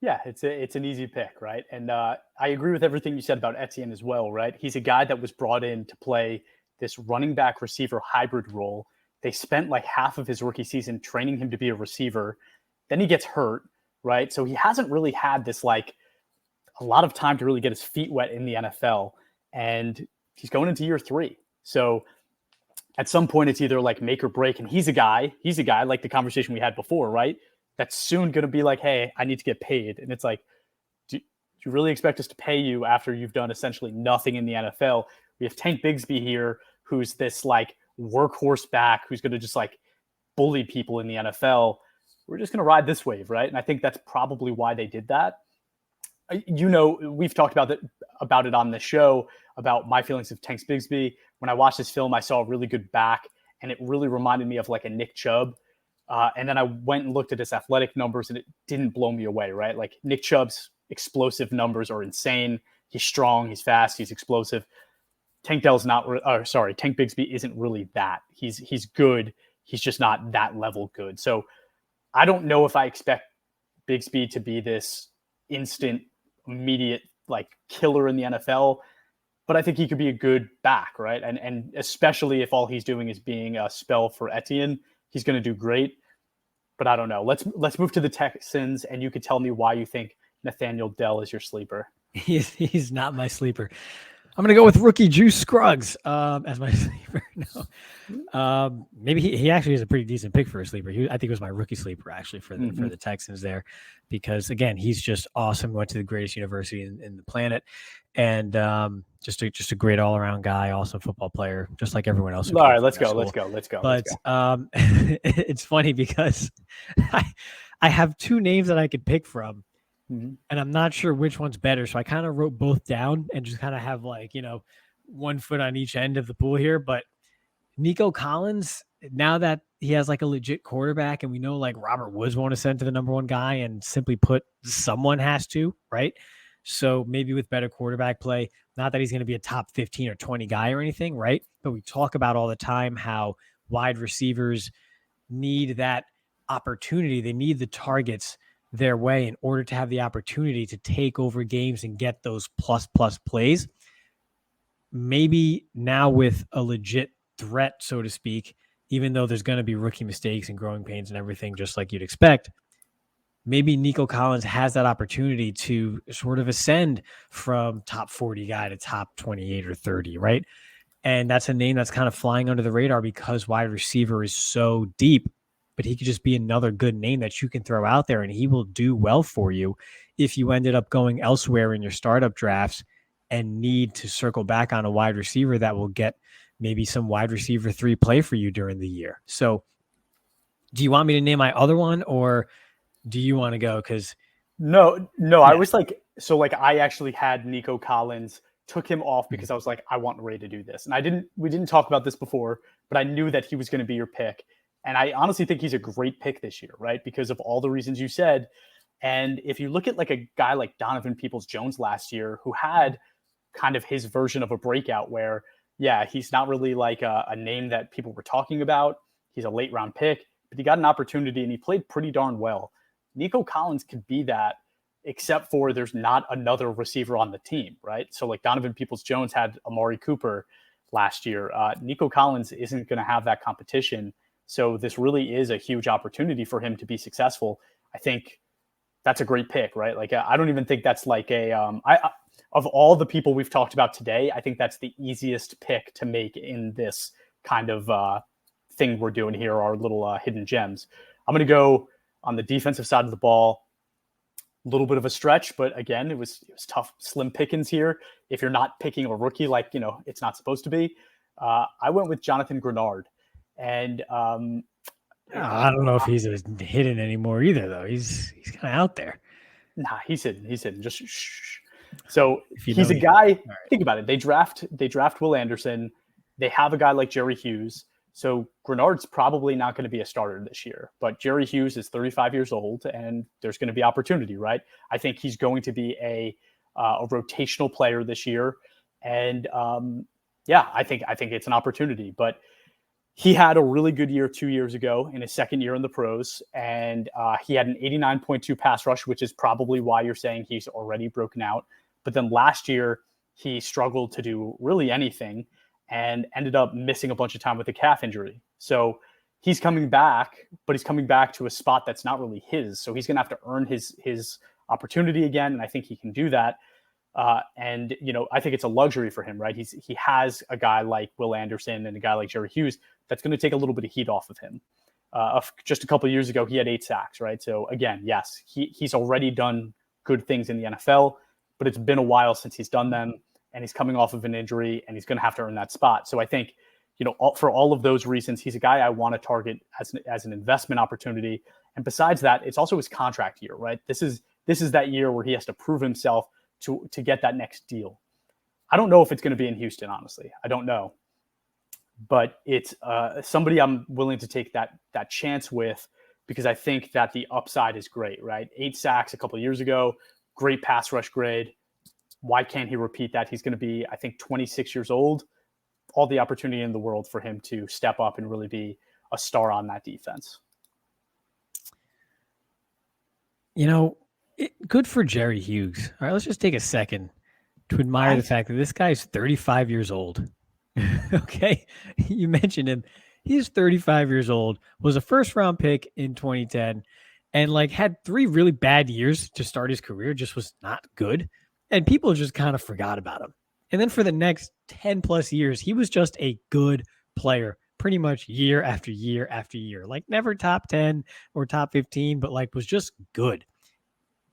D: Yeah, it's an easy pick, right? And I agree with everything you said about Etienne as well, right? He's a guy that was brought in to play this running back receiver hybrid role. They spent like half of his rookie season training him to be a receiver. Then he gets hurt, right? So he hasn't really had this like a lot of time to really get his feet wet in the NFL. And he's going into year 3. So at some point it's either like make or break. And he's a guy like the conversation we had before, right? That's soon going to be like, hey, I need to get paid. And it's like, do you really expect us to pay you after you've done essentially nothing in the NFL? We have Tank Bigsby here, who's this like workhorse back, who's going to just like bully people in the NFL. We're just going to ride this wave, right? And I think that's probably why they did that. We've talked about it on the show, about my feelings of Tank Bigsby. When I watched this film, I saw a really good back, and it really reminded me of like a Nick Chubb. And then I went and looked at his athletic numbers, and it didn't blow me away, right? Like Nick Chubb's explosive numbers are insane. He's strong, he's fast, he's explosive. Tank Bigsby isn't really that. He's good. He's just not that level good. So I don't know if I expect Bigsby to be this instant, immediate like killer in the NFL, but I think he could be a good back, right? And especially if all he's doing is being a spell for Etienne, he's going to do great. But I don't know. Let's move to the Texans, and you could tell me why you think Nathaniel Dell is your sleeper.
E: He's not my sleeper. I'm going to go with rookie Juice Scruggs as my sleeper. No, maybe he actually is a pretty decent pick for a sleeper. I think it was my rookie sleeper actually for the Texans there, because again, he's just awesome. Went to the greatest university in the planet, and just a great all around guy, awesome football player, just like everyone else.
D: All right, let's go.
E: But it's funny because I have 2 names that I could pick from. And I'm not sure which one's better. So I kind of wrote both down and just kind of have like, one foot on each end of the pool here. But Nico Collins, now that he has like a legit quarterback, and we know like Robert Woods won't ascend to the number 1 guy, and simply put, someone has to, right? So maybe with better quarterback play, not that he's going to be a top 15 or 20 guy or anything, right? But we talk about all the time how wide receivers need that opportunity. They need the targets their way in order to have the opportunity to take over games and get those plus plays. Maybe now with a legit threat, so to speak, even though there's going to be rookie mistakes and growing pains and everything, just like you'd expect, maybe Nico Collins has that opportunity to sort of ascend from top 40 guy to top 28 or 30, right? And that's a name that's kind of flying under the radar because wide receiver is so deep. But he could just be another good name that you can throw out there, and he will do well for you if you ended up going elsewhere in your startup drafts and need to circle back on a wide receiver that will get maybe some wide receiver 3 play for you during the year. So do you want me to name my other one, or do you want to go? Because
D: No, yeah. I was like, I actually had Nico Collins, took him off because I was like, I want Ray to do this. And we didn't talk about this before, but I knew that he was going to be your pick. And I honestly think he's a great pick this year, right? Because of all the reasons you said. And if you look at like a guy like Donovan Peoples-Jones last year, who had kind of his version of a breakout where, yeah, he's not really like a name that people were talking about. He's a late round pick, but he got an opportunity and he played pretty darn well. Nico Collins could be that, except for there's not another receiver on the team, right? So like Donovan Peoples-Jones had Amari Cooper. last year. Nico Collins isn't going to have that competition. So this really is a huge opportunity for him to be successful. I think that's a great pick, right? Like, I don't even think that's like of all the people we've talked about today, I think that's the easiest pick to make in this kind of thing we're doing here, our little hidden gems. I'm going to go on the defensive side of the ball. A little bit of a stretch, but again, it was tough, slim pickings here. If you're not picking a rookie like, it's not supposed to be. I went with Jonathan Grenard. And
E: I don't know if he's hidden anymore either, though. He's kind of out there.
D: Nah, he's hidden. He's hidden. Just shh. So
E: he's
D: a guy.
E: Right.
D: Think about it. They draft Will Anderson. They have a guy like Jerry Hughes. So Grenard's probably not going to be a starter this year. But Jerry Hughes is 35 years old, and there's going to be opportunity, right? I think he's going to be a rotational player this year, and I think it's an opportunity. But he had a really good year 2 years ago in his second year in the pros, and he had an 89.2 pass rush, which is probably why you're saying he's already broken out. But then last year, he struggled to do really anything and ended up missing a bunch of time with a calf injury. So he's coming back, but he's coming back to a spot that's not really his. So he's going to have to earn his opportunity again, and I think he can do that. And I think it's a luxury for him, right? He has a guy like Will Anderson and a guy like Jerry Hughes that's going to take a little bit of heat off of him. Just a couple of years ago, he had 8 sacks, right? So again, yes, he's already done good things in the NFL, but it's been a while since he's done them, and he's coming off of an injury, and he's going to have to earn that spot. So I think, for all of those reasons, he's a guy I want to target as an investment opportunity. And besides that, it's also his contract year, right? This is that year where he has to prove himself to get that next deal. I don't know if it's going to be in Houston, honestly. I don't know. But it's somebody I'm willing to take that chance with, because I think that the upside is great, right? 8 sacks a couple of years ago, great pass rush grade. Why can't he repeat that? He's going to be, I think, 26 years old. All the opportunity in the world for him to step up and really be a star on that defense.
E: Good for Jerry Hughes. All right, let's just take a second to admire the fact that this guy's 35 years old. Okay, you mentioned him. He's 35 years old, was a first-round pick in 2010, and had 3 really bad years to start his career, just was not good. And people just kind of forgot about him. And then for the next 10 plus years, he was just a good player, pretty much year after year after year. Never top 10 or top 15, but was just good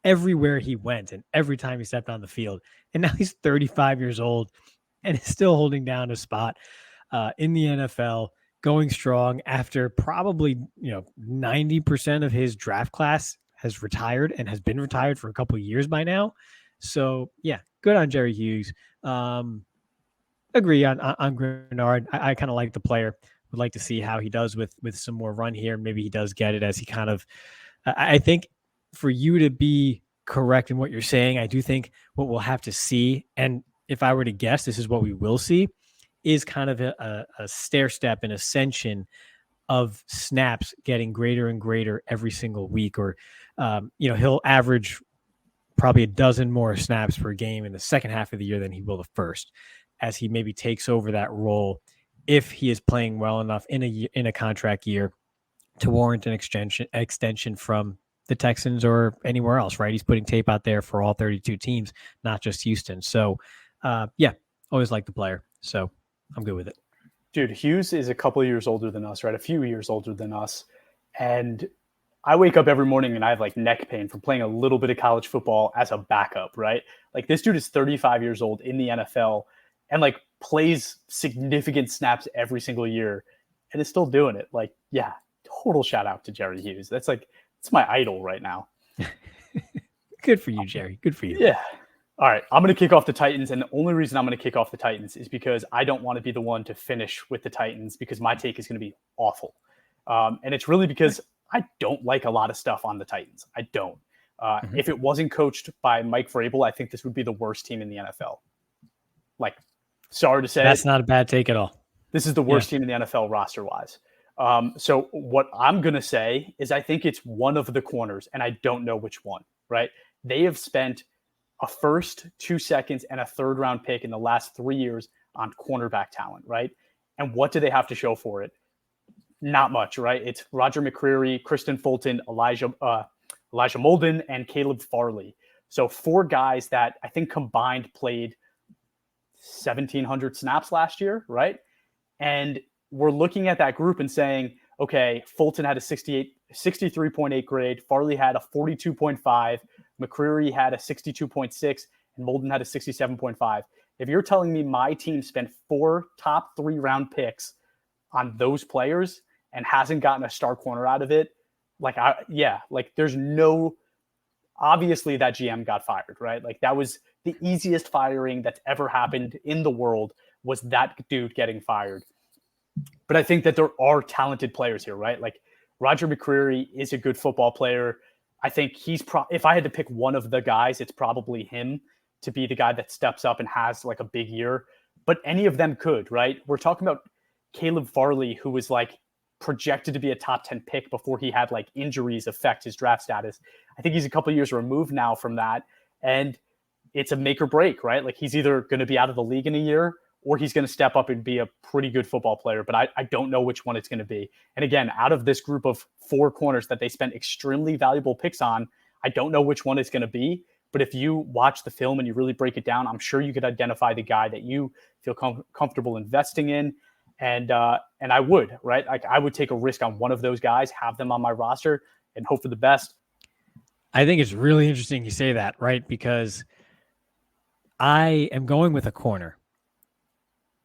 E: everywhere he went and every time he stepped on the field. And now he's 35 years old and is still holding down a spot in the NFL, going strong after probably 90% of his draft class has retired and has been retired for a couple of years by now. So yeah, good on Jerry Hughes. Agree on Grenard. I kind of like the player. Would like to see how he does with some more run here. Maybe he does get it as he kind of. I think for you to be correct in what you're saying, I do think what we'll have to see, and if I were to guess, this is what we will see, is kind of a stair step, an ascension of snaps getting greater and greater every single week, or he'll average probably a dozen more snaps per game in the second half of the year than he will the first, as he maybe takes over that role if he is playing well enough in a contract year to warrant an extension from the Texans or anywhere else, right? He's putting tape out there for all 32 teams, not just Houston. So always like the player. So I'm good with it.
D: Dude, Hughes is a couple of years older than us, right? A few years older than us. And I wake up every morning and I have neck pain from playing a little bit of college football as a backup, right? This dude is 35 years old in the NFL and plays significant snaps every single year and is still doing it. Total shout out to Jerry Hughes. That's it's my idol right now.
E: Good for you, Jerry. Good for you.
D: Yeah. All right. I'm going to kick off the Titans. And the only reason I'm going to kick off the Titans is because I don't want to be the one to finish with the Titans, because my take is going to be awful. And it's really because I don't like a lot of stuff on the Titans. I don't. If it wasn't coached by Mike Vrabel, I think this would be the worst team in the NFL. Sorry to say.
E: That's not a bad take at all.
D: This is the worst team in the NFL roster-wise. So what I'm going to say is I think it's one of the corners, and I don't know which one, right? They have spent a first, 2 seconds, and a third-round pick in the last 3 years on cornerback talent, right? And what do they have to show for it? Not much, right? It's Roger McCreary, Kristen Fulton, Elijah Molden, and Caleb Farley. So 4 guys that I think combined played 1,700 snaps last year, right? And we're looking at that group and saying, okay, Fulton had a 63.8 grade, Farley had a 42.5, McCreary had a 62.6, and Molden had a 67.5. If you're telling me my team spent 4 top 3 round picks on those players and hasn't gotten a star corner out of it, there's no, obviously that GM got fired, right? Like that was the easiest firing that's ever happened in the world, was that dude getting fired. But I think that there are talented players here, right? Like Roger McCreary is a good football player. I think he's if I had to pick one of the guys, it's probably him to be the guy that steps up and has like a big year. But any of them could, right? We're talking about Caleb Farley, who was like projected to be a top 10 pick before he had like injuries affect his draft status. I think he's a couple of years removed now from that. And it's a make or break, right? Like he's either going to be out of the league in a year or he's going to step up and be a pretty good football player. But I don't know which one it's going to be. And again, out of this group of 4 corners that they spent extremely valuable picks on, I don't know which one it's going to be. But if you watch the film and you really break it down, I'm sure you could identify the guy that you feel comfortable investing in. And I would, right? Like I would take a risk on one of those guys, have them on my roster, and hope for the best.
E: I think it's really interesting you say that, right? Because I am going with a corner.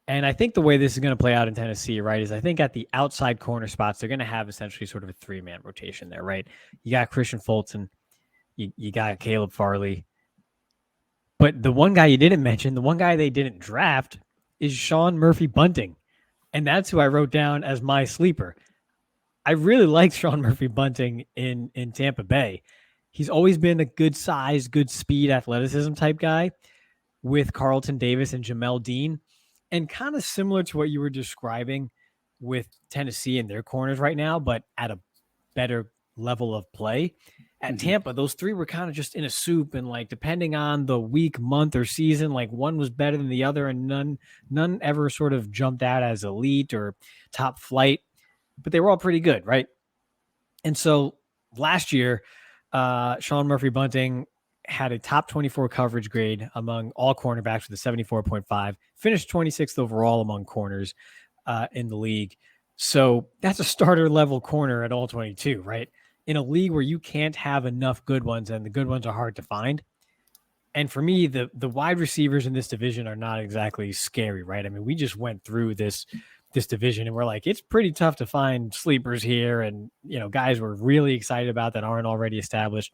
E: And I think the way this is going to play out in Tennessee, right, is I think at the outside corner spots, they're going to have essentially sort of a 3-man rotation there, right? You got Christian Fulton, you got Caleb Farley. But the one guy you didn't mention, the one guy they didn't draft, is Sean Murphy-Bunting. And that's who I wrote down as my sleeper. I really like Sean Murphy-Bunting in Tampa Bay. He's always been a good size, good speed, athleticism type guy with Carlton Davis and Jamel Dean. And kind of similar to what you were describing with Tennessee and their corners right now, but at a better level of play. At Tampa, those 3 were kind of just in a soup, and like depending on the week, month, or season, like one was better than the other, and none ever sort of jumped out as elite or top flight, but they were all pretty good, right? And so last year, Sean Murphy-Bunting had a top 24 coverage grade among all cornerbacks with a 74.5, finished 26th overall among corners in the league. So that's a starter level corner at all 22, right? In a league where you can't have enough good ones and the good ones are hard to find. And for me, the wide receivers in this division are not exactly scary, right? I mean, we just went through this division and we're like, it's pretty tough to find sleepers here. And, you know, guys we're really excited about that aren't already established.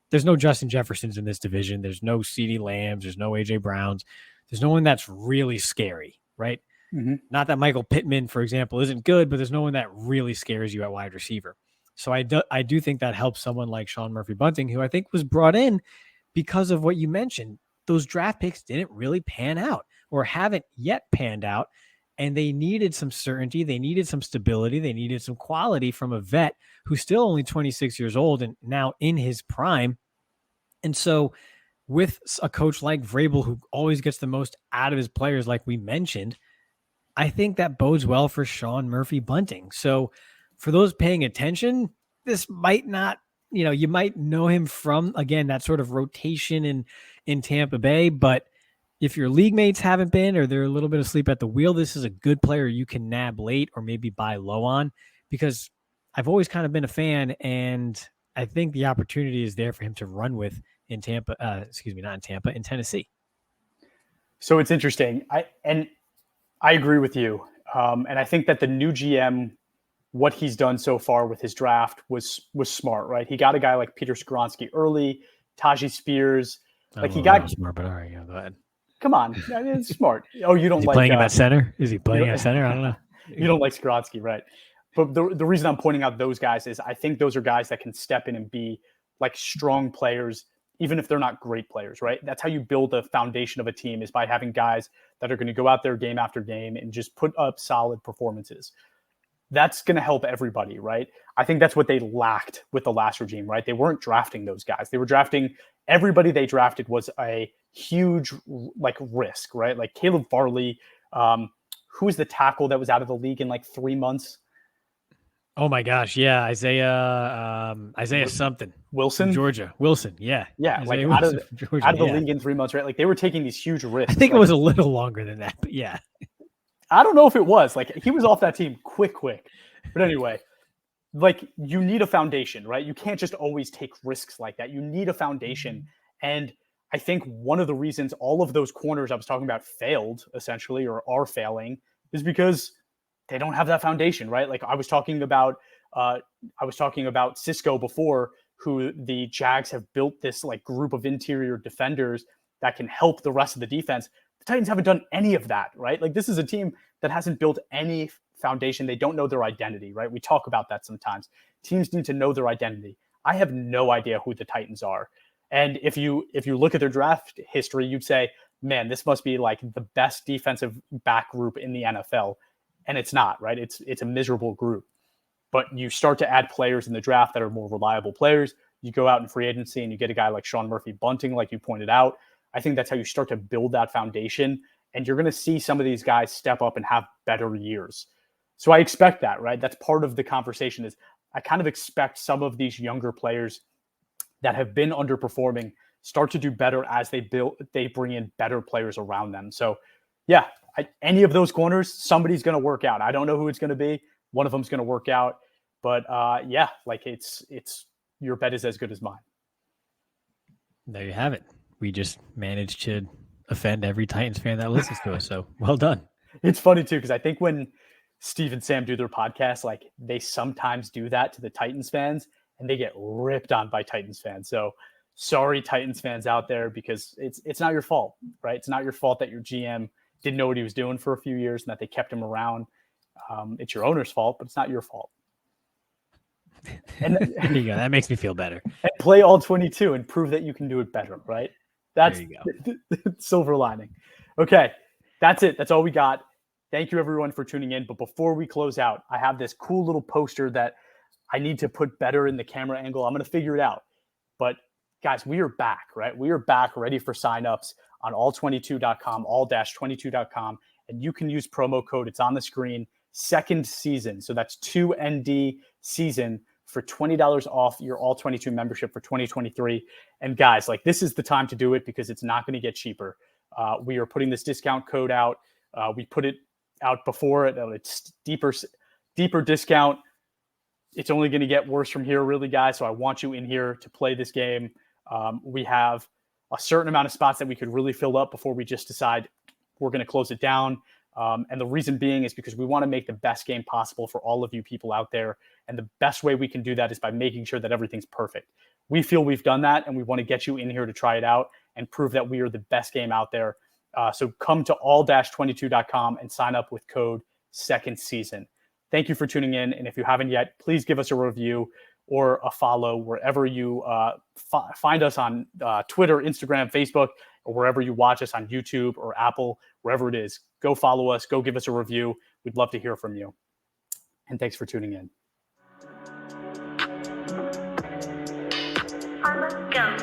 E: There's no Justin Jeffersons in this division. There's no CeeDee Lambs. There's no AJ Browns. There's no one that's really scary, right? Mm-hmm. Not that Michael Pittman, for example, isn't good, but there's no one that really scares you at wide receiver. So I do think that helps someone like Sean Murphy-Bunting, who I think was brought in because of what you mentioned. Those draft picks didn't really pan out or haven't yet panned out, and they needed some certainty. They needed some stability. They needed some quality from a vet who's still only 26 years old and now in his prime. And so with a coach like Vrabel, who always gets the most out of his players, like we mentioned, I think that bodes well for Sean Murphy-Bunting. So for those paying attention, this might not, you might know him from, again, that sort of rotation in Tampa Bay. But if your league mates haven't been, or they're a little bit asleep at the wheel, this is a good player you can nab late or maybe buy low on, because I've always kind of been a fan, and I think the opportunity is there for him to run with in Tampa, not in Tampa, in Tennessee.
D: So it's interesting. I agree with you. And I think that the new GM, what he's done so far with his draft was smart, right? He got a guy like Peter Skoronski early, Tajee Spears. Like he got
E: smart, but all right, go ahead.
D: Come on, it's smart. Oh, you don't
E: Is he
D: like
E: playing him at center? Is he playing at center? I don't know.
D: You don't like Skoronski, right? But the reason I'm pointing out those guys is I think those are guys that can step in and be like strong players, even if they're not great players, right? That's how you build the foundation of a team, is by having guys that are going to go out there game after game and just put up solid performances. That's going to help everybody, right? I think that's what they lacked with the last regime, right? They weren't drafting those guys. They were drafting everybody they drafted was a huge like risk, right? Like Caleb Farley, Who's the tackle that was out of the league in like 3 months?
E: Oh my gosh, yeah, Isaiah something.
D: Wilson,
E: from Georgia. Wilson, yeah.
D: Yeah,
E: Isaiah
D: like
E: Wilson from Georgia,
D: out of the
E: yeah.
D: league in 3 months, right? Like they were taking these huge risks.
E: I think
D: like,
E: it was a little longer than that, but yeah.
D: I don't know if it was. Like he was off that team quick. But anyway, like you need a foundation, right? You can't just always take risks like that. You need a foundation. And I think one of the reasons all of those corners I was talking about failed essentially or are failing is because they don't have that foundation, right? Like I was talking about Cisco before, who the Jags have built this like group of interior defenders that can help the rest of the defense. The Titans haven't done any of that, right? Like this is a team that hasn't built any foundation. They don't know their identity, right? We talk about that sometimes. Teams need to know their identity. I have no idea who the Titans are. And if you look at their draft history, you'd say, man, this must be like the best defensive back group in the NFL. And it's not, right? It's a miserable group. But you start to add players in the draft that are more reliable players. You go out in free agency and you get a guy like Sean Murphy-Bunting, like you pointed out. I think that's how you start to build that foundation. And you're going to see some of these guys step up and have better years. So I expect that, right? That's part of the conversation is I kind of expect some of these younger players that have been underperforming start to do better as they bring in better players around them. So yeah, any of those corners, somebody's going to work out. I don't know who it's going to be. One of them's going to work out. But yeah, like it's your bet is as good as mine.
E: There you have it. We just managed to offend every Titans fan that listens to us. So well done.
D: It's funny too, because I think when Steve and Sam do their podcast, like they sometimes do that to the Titans fans and they get ripped on by Titans fans. So sorry, Titans fans out there, because it's not your fault, right? It's not your fault that your GM didn't know what he was doing for a few years and that they kept him around. It's your owner's fault, but it's not your fault. And
E: there you go. That makes me feel better.
D: And play all 22 and prove that you can do it better, right? That's
E: there you
D: go. Silver lining. Okay, that's it. That's all we got. Thank you, everyone, for tuning in. But before we close out, I have this cool little poster that I need to put better in the camera angle. I'm going to figure it out. But guys, we are back, right? We are back ready for signups on all22.com, all-22.com. And you can use promo code. It's on the screen. Second season. So that's 2ND season for $20 off your all 22 membership for 2023. And guys, like this is the time to do it because it's not going to get cheaper. We are putting this discount code out. We put it out before it. It's deeper discount. It's only going to get worse from here, really, guys. So I want you in here to play this game. We have a certain amount of spots that we could really fill up before we just decide we're going to close it down. And the reason being is because we want to make the best game possible for all of you people out there. And the best way we can do that is by making sure that everything's perfect. We feel we've done that, and we want to get you in here to try it out and prove that we are the best game out there. So come to all-22.com and sign up with code second season. Thank you for tuning in. And if you haven't yet, please give us a review or a follow wherever you find us on Twitter, Instagram, Facebook, or wherever you watch us on YouTube or Apple, wherever it is. Go follow us. Go give us a review. We'd love to hear from you. And thanks for tuning in.
F: Go.